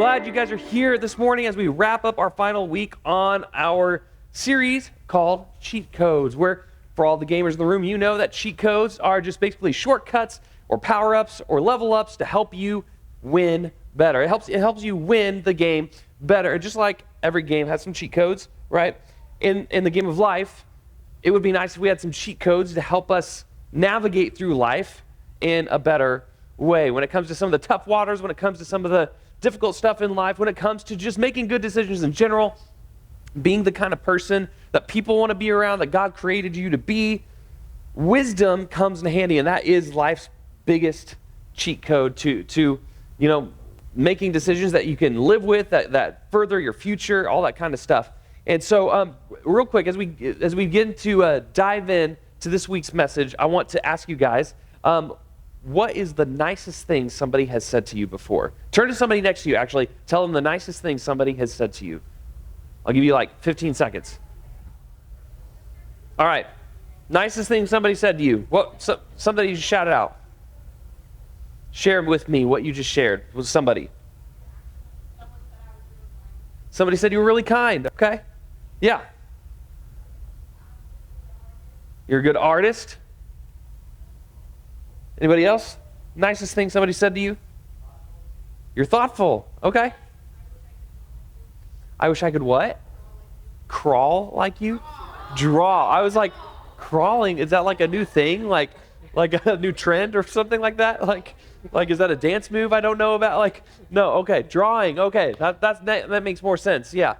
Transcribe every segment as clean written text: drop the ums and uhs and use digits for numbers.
glad you guys are here this morning as we wrap up our final week on our series called Cheat Codes, where for all the gamers in the room, you know that cheat codes are just basically shortcuts or power-ups or level-ups to help you win better. It helps you win the game better. And just like every game has some cheat codes, right? In the game of life, it would be nice if we had some cheat codes to help us navigate through life in a better way. When it comes to some of the tough waters, when it comes to some of the difficult stuff in life, when it comes to just making good decisions in general, being the kind of person that people want to be around, that God created you to be, wisdom comes in handy, and that is life's biggest cheat code to making decisions that you can live with, that further your future, all that kind of stuff. And so, real quick, as we begin to dive in to this week's message, I want to ask you guys, what is the nicest thing somebody has said to you before? Turn to somebody next to you, actually. Tell them the nicest thing somebody has said to you. I'll give you like 15 seconds. All right. Nicest thing somebody said to you. Somebody just shout it out. Share with me what you just shared with somebody. Somebody said you were really kind. Okay. Yeah. You're a good artist. Anybody else? Nicest thing somebody said to you? You're thoughtful. Okay. I wish I could what? Crawl like you? Draw. I was like, crawling, is that like a new thing? Like a new trend or something like that? Like is that a dance move I don't know about? Like, no, okay. Drawing. Okay. That makes more sense. Yeah.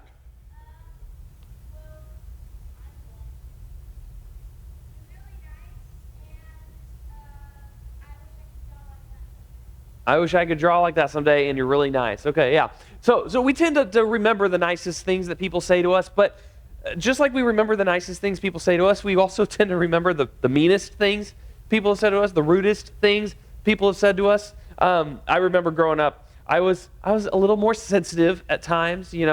I wish I could draw like that someday, and you're really nice. Okay, yeah. So we tend to remember the nicest things that people say to us, but just like we remember the nicest things people say to us, we also tend to remember the meanest things people have said to us, the rudest things people have said to us. I remember growing up, I was a little more sensitive at times, in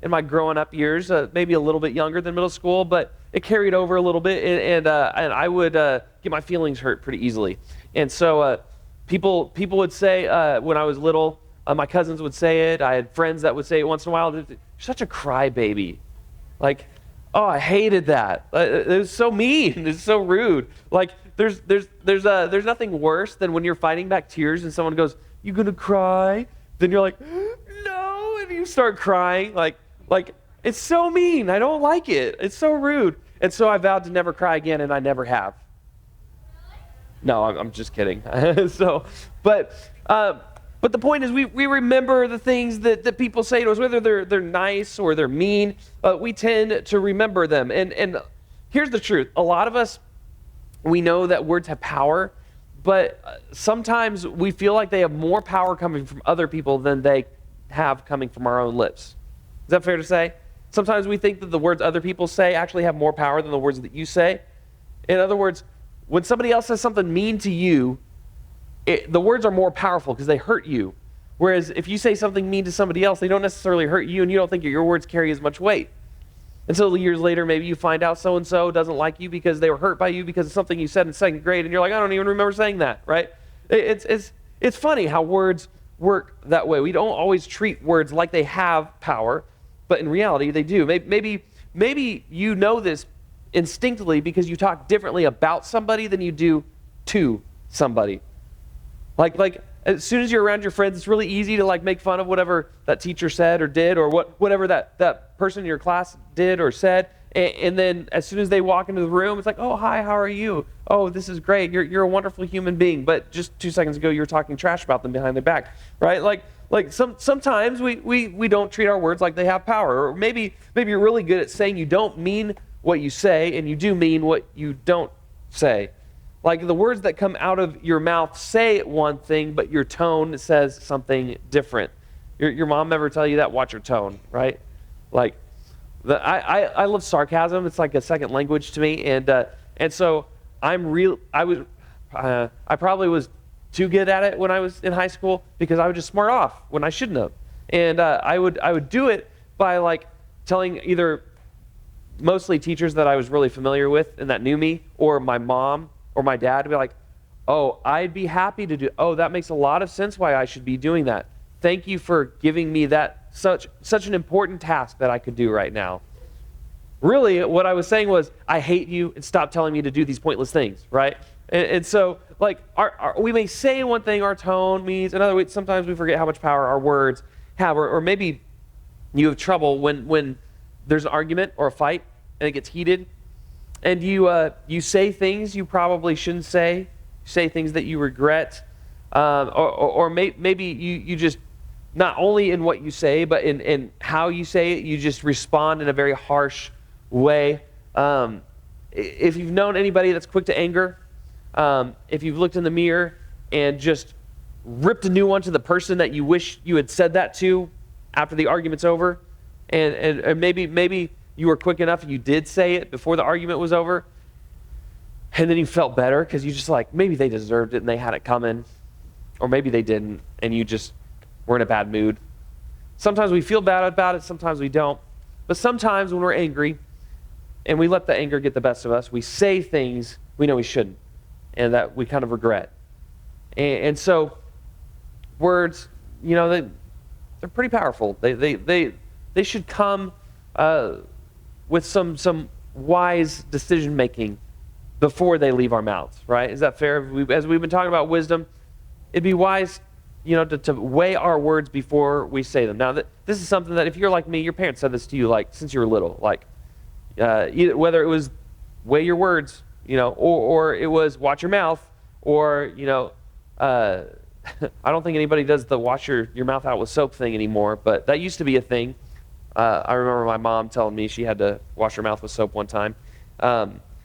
my growing up years, maybe a little bit younger than middle school, but it carried over a little bit, and I would get my feelings hurt pretty easily. And so people would say when I was little, my cousins would say it. I had friends that would say it once in a while. You're such a crybaby. Like, oh, I hated that. It was so mean. It's so rude. Like, there's nothing worse than when you're fighting back tears and someone goes, "You gonna cry?" Then you're like, "No," and you start crying. Like it's so mean. I don't like it. It's so rude. And so I vowed to never cry again, and I never have. No, I'm just kidding. But the point is, we remember the things that people say to us, whether they're nice or they're mean. We tend to remember them. And here's the truth: a lot of us, we know that words have power, but sometimes we feel like they have more power coming from other people than they have coming from our own lips. Is that fair to say? Sometimes we think that the words other people say actually have more power than the words that you say. In other words, when somebody else says something mean to you, the words are more powerful because they hurt you. Whereas if you say something mean to somebody else, they don't necessarily hurt you, and you don't think your words carry as much weight. Until years later, maybe you find out so-and-so doesn't like you because they were hurt by you because of something you said in second grade, and you're like, I don't even remember saying that, right? It's funny how words work that way. We don't always treat words like they have power, but in reality, they do. Maybe you know this instinctively because you talk differently about somebody than you do to somebody. Like as soon as you're around your friends, it's really easy to make fun of whatever that teacher said or did, or whatever that person in your class did or said. And then as soon as they walk into the room, it's like, oh, hi, how are you? Oh, this is great. You're a wonderful human being. But just 2 seconds ago, you were talking trash about them behind their back, right? Sometimes we don't treat our words like they have power. Or maybe you're really good at saying you don't mean what you say, and you do mean what you don't say. Like the words that come out of your mouth say one thing, but your tone says something different. Your mom ever tell you that? Watch your tone, right? I love sarcasm. It's like a second language to me, and so I probably was too good at it when I was in high school because I would just smart off when I shouldn't have, and I would do it by telling either mostly teachers that I was really familiar with and that knew me, or my mom or my dad, to be like, oh, I'd be happy to do, oh, that makes a lot of sense why I should be doing that. thank you for giving me that such an important task that I could do right now. Really, what I was saying was, I hate you, and stop telling me to do these pointless things, right? And so, like, we may say one thing, our tone means another way. Sometimes we forget how much power our words have, or maybe you have trouble when there's an argument or a fight and it gets heated, and you say things you probably shouldn't say things that you regret, or maybe you just, not only in what you say, but in how you say it, you just respond in a very harsh way. If you've known anybody that's quick to anger, if you've looked in the mirror and just ripped a new one to the person that you wish you had said that to after the argument's over, and maybe you were quick enough and you did say it before the argument was over, and then you felt better because you just like, maybe they deserved it and they had it coming, or maybe they didn't and you just were in a bad mood. Sometimes we feel bad about it, sometimes we don't. But sometimes when we're angry and we let the anger get the best of us, we say things we know we shouldn't and that we kind of regret. And so words, they're pretty powerful. They should come with some wise decision making before they leave our mouths, right? Is that fair? As we've been talking about wisdom, it'd be wise, to weigh our words before we say them. Now, this is something that if you're like me, your parents said this to you like since you were little, like whether it was weigh your words, or it was watch your mouth, or I don't think anybody does the wash your mouth out with soap thing anymore, but that used to be a thing. I remember my mom telling me she had to wash her mouth with soap one time.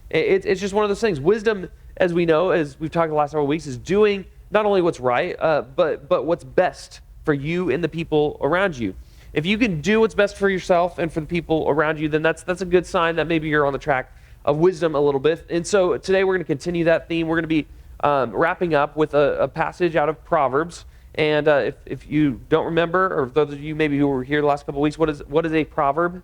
It's just one of those things. Wisdom, as we know, as we've talked the last several weeks, is doing not only what's right, but what's best for you and the people around you. If you can do what's best for yourself and for the people around you, then that's a good sign that maybe you're on the track of wisdom a little bit. And so today we're going to continue that theme. We're going to be wrapping up with a passage out of Proverbs. And if you don't remember, or those of you maybe who were here the last couple of weeks, what is a proverb?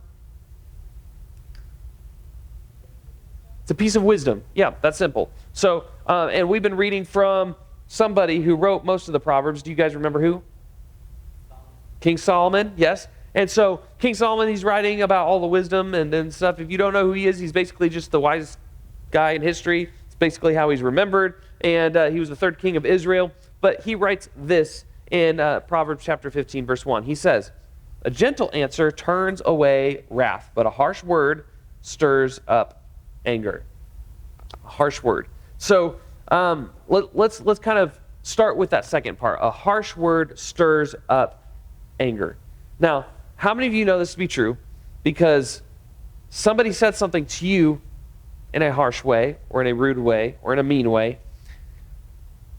It's a piece of wisdom. Yeah, that's simple. So, and we've been reading from somebody who wrote most of the Proverbs. Do you guys remember who? King Solomon, yes. And so King Solomon, he's writing about all the wisdom and stuff. If you don't know who he is, he's basically just the wisest guy in history. It's basically how he's remembered. And he was the third king of Israel. But he writes this in Proverbs chapter 15, verse 1. He says, "A gentle answer turns away wrath, but a harsh word stirs up anger." A harsh word. So let's kind of start with that second part. A harsh word stirs up anger. Now, how many of you know this to be true? Because somebody said something to you in a harsh way, or in a rude way, or in a mean way,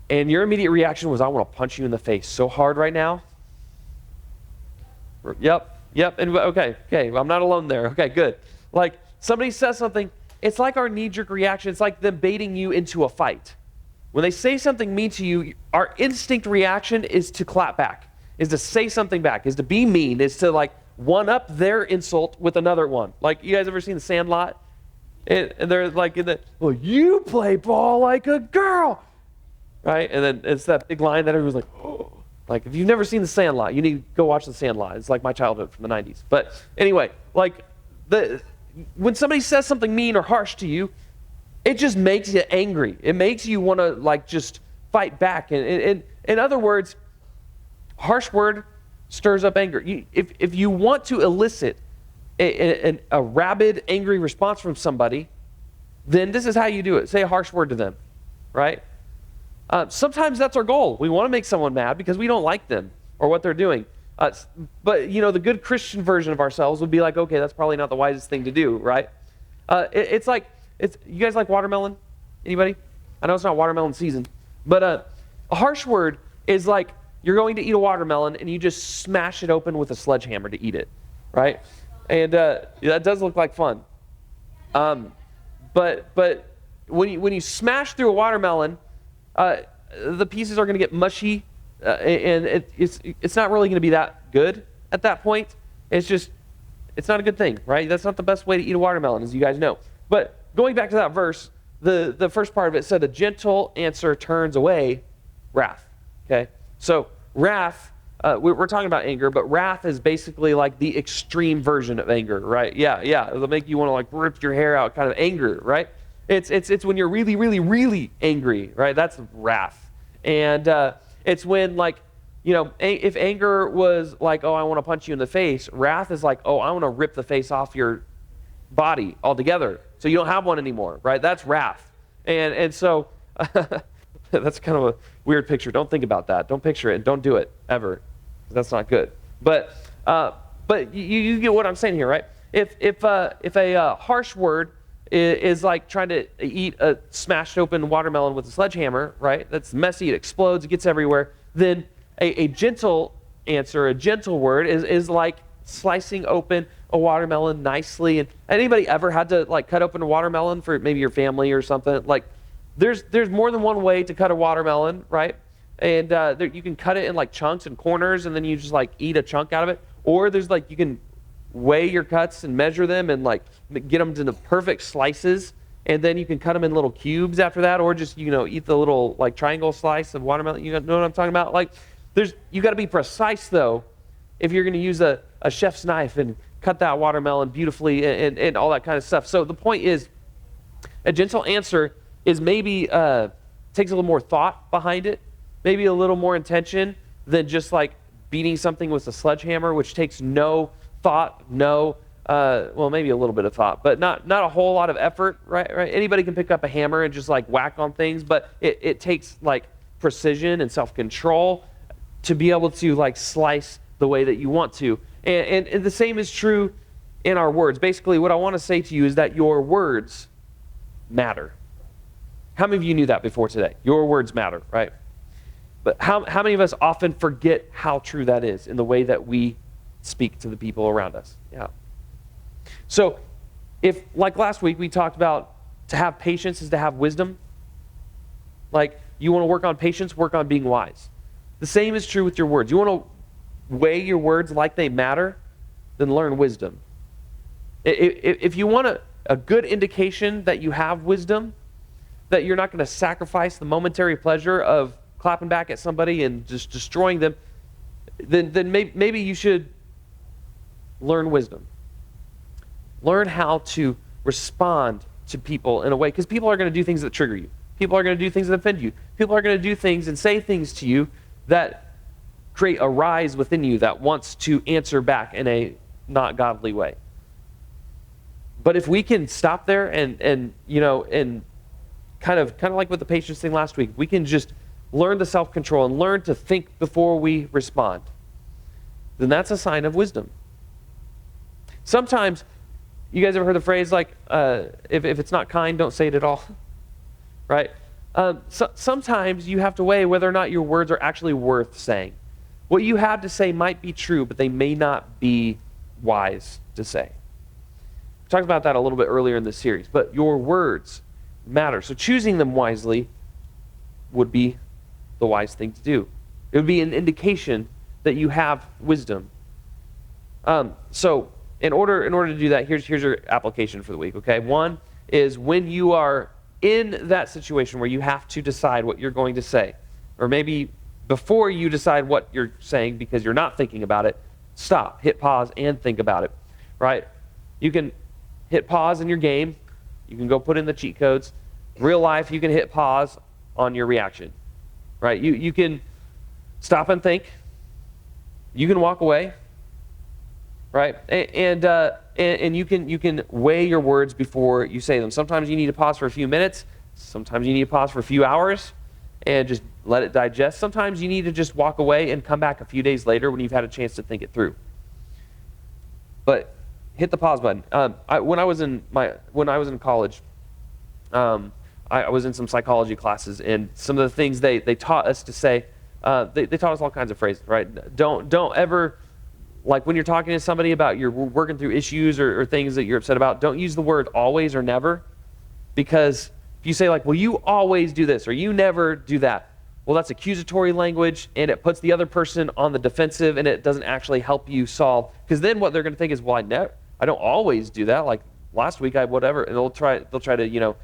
and your immediate reaction was, I want to punch you in the face so hard right now. Yep. And okay, I'm not alone there. Okay, good. Like, somebody says something, it's like our knee-jerk reaction. It's like them baiting you into a fight. When they say something mean to you, our instinct reaction is to clap back, is to say something back, is to be mean, is to like one-up their insult with another one. Like, you guys ever seen The Sandlot? And they're like, well, you play ball like a girl, right? And then it's that big line that everyone's like, oh. Like, if you've never seen The Sandlot, you need to go watch The Sandlot. It's like my childhood from the 90s. But anyway, like, when somebody says something mean or harsh to you, it just makes you angry. It makes you want to, like, just fight back. And in other words, harsh word stirs up anger. If you want to elicit a rabid, angry response from somebody, then this is how you do it. Say a harsh word to them, right? Sometimes that's our goal. We want to make someone mad because we don't like them or what they're doing. But, the good Christian version of ourselves would be like, okay, that's probably not the wisest thing to do, right? It's like, you guys like watermelon? Anybody? I know it's not watermelon season, but a harsh word is like you're going to eat a watermelon and you just smash it open with a sledgehammer to eat it, right? And that does look like fun. But when you smash through a watermelon, the pieces are going to get mushy, and it's not really going to be that good at that point. It's not a good thing, right? That's not the best way to eat a watermelon, as you guys know. But going back to that verse, the first part of it said, a gentle answer turns away wrath. Okay? So wrath, we're talking about anger, but wrath is basically like the extreme version of anger, right? Yeah. It'll make you want to like rip your hair out kind of anger, right? It's when you're really, really, really angry, right? That's wrath. And it's when like, if anger was like, oh, I want to punch you in the face, wrath is like, oh, I want to rip the face off your body altogether so you don't have one anymore, right? That's wrath. And so that's kind of a weird picture. Don't think about that. Don't picture it. Don't do it ever. That's not good. But you get what I'm saying here, right? If a harsh word is like trying to eat a smashed open watermelon with a sledgehammer, right? That's messy. It explodes. It gets everywhere. Then a gentle answer, a gentle word is like slicing open a watermelon nicely. And anybody ever had to like cut open a watermelon for maybe your family or something? Like there's more than one way to cut a watermelon, right? And you can cut it in like chunks and corners, and then you just like eat a chunk out of it. Or there's like you can weigh your cuts and measure them and like get them to the perfect slices, and then you can cut them in little cubes after that, or just eat the little like triangle slice of watermelon. You know what I'm talking about? Like you got to be precise though if you're going to use a chef's knife and cut that watermelon beautifully and all that kind of stuff. So the point is, a gentle answer is maybe takes a little more thought behind it, maybe a little more intention than just like beating something with a sledgehammer, which takes no thought, well, maybe a little bit of thought, but not a whole lot of effort, right? Anybody can pick up a hammer and just like whack on things, but it takes like precision and self-control to be able to like slice the way that you want to. And the same is true in our words. Basically, what I want to say to you is that your words matter. How many of you knew that before today? Your words matter, right? But how many of us often forget how true that is in the way that we speak to the people around us? Yeah. So if, like last week, we talked about to have patience is to have wisdom. Like you want to work on patience, work on being wise. The same is true with your words. You want to weigh your words like they matter, then learn wisdom. If you want a good indication that you have wisdom, that you're not going to sacrifice the momentary pleasure of clapping back at somebody and just destroying them, then maybe you should learn wisdom. Learn how to respond to people in a way, because people are going to do things that trigger you. People are going to do things that offend you. People are going to do things and say things to you that create a rise within you that wants to answer back in a not godly way. But if we can stop there and kind of like with the patience thing last week, we can just learn the self-control and learn to think before we respond, then that's a sign of wisdom. Sometimes, you guys ever heard the phrase like, if it's not kind, don't say it at all, right? Sometimes you have to weigh whether or not your words are actually worth saying. What you have to say might be true, but they may not be wise to say. We talked about that a little bit earlier in this series, but your words matter. So choosing them wisely would be the wise thing to do. It would be an indication that you have wisdom. So in order to do that, here's your application for the week, okay? One is when you are in that situation where you have to decide what you're going to say, or maybe before you decide what you're saying because you're not thinking about it, stop, hit pause, and think about it, right? You can hit pause in your game. You can go put in the cheat codes. Real life, you can hit pause on your reaction, right? You can stop and think. You can walk away, right? And you can weigh your words before you say them. Sometimes you need to pause for a few minutes. Sometimes you need to pause for a few hours and just let it digest. Sometimes you need to just walk away and come back a few days later when you've had a chance to think it through. But hit the pause button. When I was in college, I was in some psychology classes, and some of the things they taught us to say, they taught us all kinds of phrases, right? Don't ever, like when you're talking to somebody about you're working through issues or things that you're upset about, don't use the word always or never, because if you say like, well, you always do this or you never do that, well, that's accusatory language, and it puts the other person on the defensive, and it doesn't actually help you solve, because then what they're going to think is, well, I don't always do that. Like last week, and they'll try to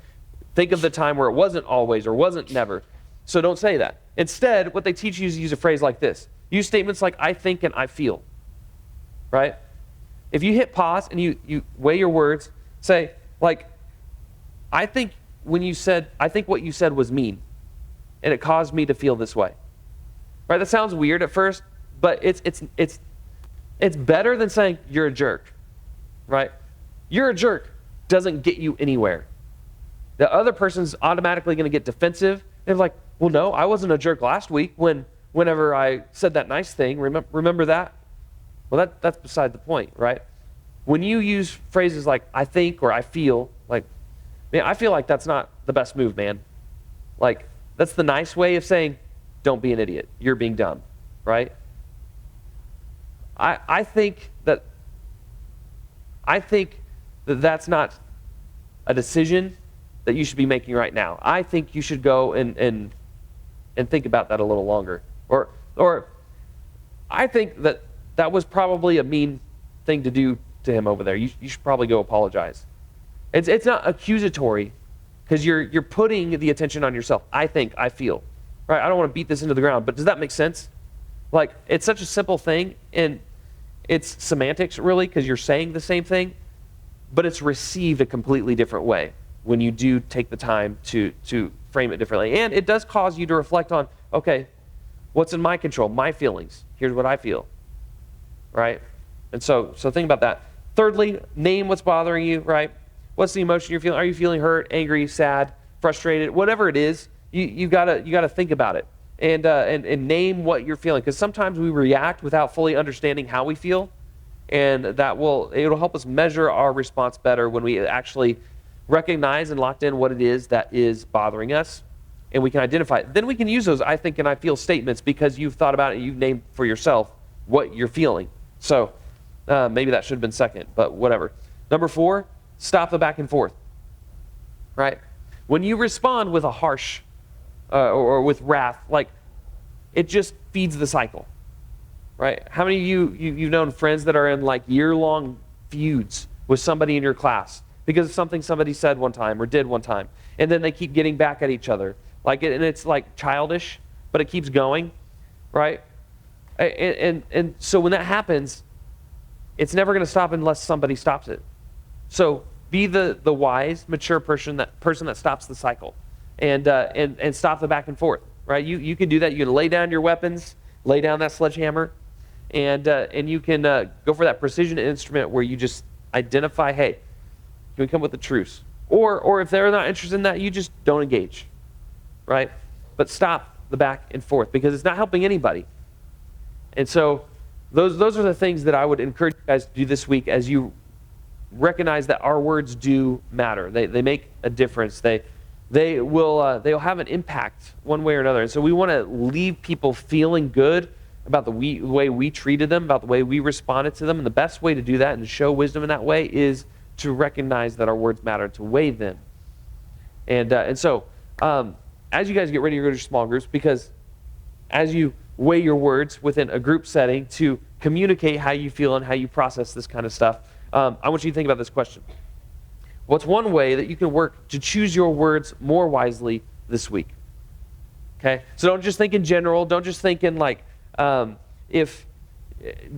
think of the time where it wasn't always or wasn't never. So don't say that. Instead, what they teach you is use a phrase like this: Use statements like I think and I feel, right? If you hit pause and you weigh your words, say, like, I think what you said was mean, and it caused me to feel this way. Right? That sounds weird at first, but it's better than saying you're a jerk, right? You're a jerk doesn't get you anywhere. The other person's automatically going to get defensive. They're like, well, no, I wasn't a jerk last week whenever I said that nice thing. Remember that? Well, that's beside the point, right? When you use phrases like I think or I feel, like, man, I feel like that's not the best move, man. Like, that's the nice way of saying, don't be an idiot. You're being dumb, right? I think that that's not a decision that you should be making right now. I think you should go and think about that a little longer. Or I think that was probably a mean thing to do to him over there. You should probably go apologize. It's not accusatory because you're putting the attention on yourself. I think, I feel. Right? I don't want to beat this into the ground, but does that make sense? Like, it's such a simple thing, and it's semantics, really, because you're saying the same thing, but it's received a completely different way when you do take the time to frame it differently. And it does cause you to reflect on, okay, what's in my control? My feelings. Here's what I feel. Right? And so think about that. Thirdly, name what's bothering you, right? What's the emotion you're feeling? Are you feeling hurt, angry, sad, frustrated? Whatever it is, you gotta think about it and name what you're feeling, because sometimes we react without fully understanding how we feel, and it'll help us measure our response better when we actually recognize and locked in what it is that is bothering us, and we can identify it. Then we can use those I think and I feel statements because you've thought about it and you've named for yourself what you're feeling. So maybe that should have been second, but whatever. Number 4, stop the back and forth. Right? When you respond with a harsh or with wrath, like, it just feeds the cycle. Right? How many of you've known friends that are in like year-long feuds with somebody in your class because of something somebody said one time or did one time, and then they keep getting back at each other, and it's like childish, but it keeps going, right? And so when that happens, it's never going to stop unless somebody stops it. So be the wise, mature person that stops the cycle, and stop the back and forth, right? You can do that. You can lay down your weapons, lay down that sledgehammer, and you can go for that precision instrument where you just identify, hey, can we come with a truce? Or if they're not interested in that, you just don't engage, right? But stop the back and forth because it's not helping anybody. And so those are the things that I would encourage you guys to do this week as you recognize that our words do matter. They make a difference. They'll have an impact one way or another. And so we want to leave people feeling good about the way we treated them, about the way we responded to them. And the best way to do that and to show wisdom in that way is to recognize that our words matter, to weigh them. And so as you guys get ready to go to your small groups, because as you weigh your words within a group setting to communicate how you feel and how you process this kind of stuff, I want you to think about this question. What's one way that you can work to choose your words more wisely this week? Okay? So don't just think in general. Don't just think in like if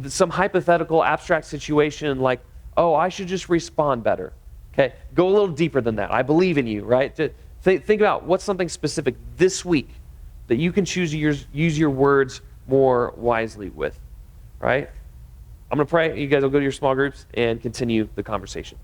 some hypothetical abstract situation like, oh, I should just respond better. Okay? Go a little deeper than that. I believe in you, right? Think about what's something specific this week that you can choose to use your words more wisely with, right? I'm going to pray. You guys will go to your small groups and continue the conversation.